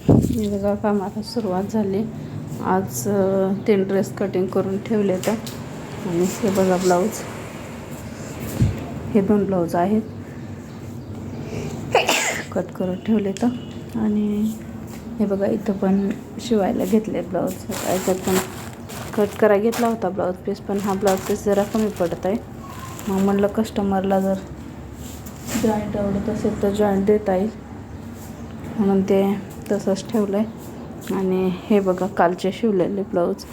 मी बघा कामाला सुरुवात झाली. आज 3 ड्रेस कटिंग करून ठेवले तर आणि हे बघा ब्लाऊज, हे 2 ब्लाऊज आहेत कट करून ठेवले तर. आणि हे बघा इथं पण शिवायला घेतले ब्लाऊज. याच्यात पण कट करायला घेतला होता ब्लाऊज पीस, पण हा ब्लाऊज पीस जरा कमी पडत आहे. मग म्हणलं कस्टमरला जर जॉईंट आवडत असेल तर जॉईंट देता येईल म्हणून ते तसंच ठेवलं आहे. आणि हे बघा कालचे शिवलेले ब्लाऊज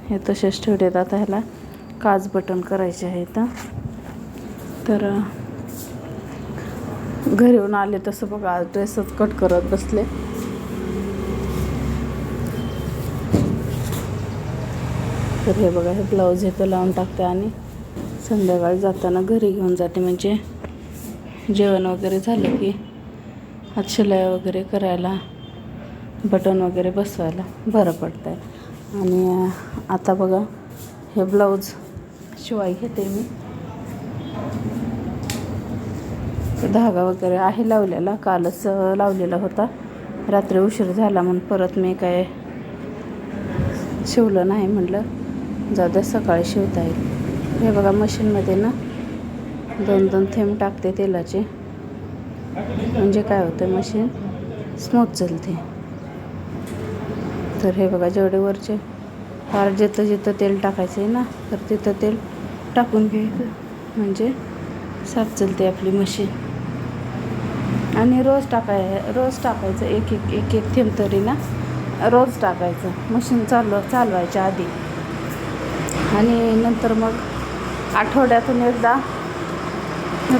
हे तसेच ठेवलेत. आता ह्याला काज बटन करायचे आहेत. तर घरी येऊन आले तसं बघा आज ड्रेसच कट करत बसले. तर हे बघा हे ब्लाऊज इथं लावून टाकते आणि संध्याकाळी जाताना घरी घेऊन जाते, म्हणजे जेवण वगैरे झालं की हात शिलाई वगैरे करायला, बटन वगैरे बसवायला बरं पडतं आहे. आणि आता बघा हे ब्लाऊज शिवाय घेते मी. धागा वगैरे आहे लावलेला, कालच लावलेला होता. रात्री उशीर झाला म्हणून परत मी काय शिवलं नाही. म्हटलं जाऊ द्या सकाळी शिवता येईल. हे बघा मशीनमध्ये ना 2-2 थेंब टाकते तेलाचे, म्हणजे काय होतं मशीन स्मूथ चालते. तर हे बघा जेवढे वरचे फार जिथं तेल टाकायचं आहे ना तर तिथं तेल टाकून घ्यायचं, म्हणजे साफ चालते आपली मशीन. आणि रोज टाकायचं एक थेंब तरी ना रोज टाकायचं मशीन चालवायच्या आधी. आणि नंतर मग आठवड्यातून एकदा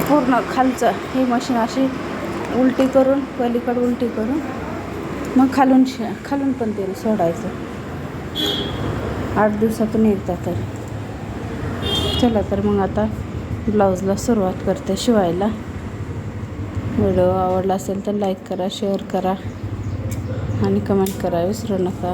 पूर्ण खालचं ही मशीन अशी उलटी करून, पलीकडे उलटी करून मग खालून पण तेल सोडायचं 8 दिवसातून एकदा तर. चला तर मग आता ब्लाऊजला सुरुवात करते शिवायला. व्हिडिओ आवडला असेल तर लाईक करा, शेअर करा आणि कमेंट करा विसरू नका.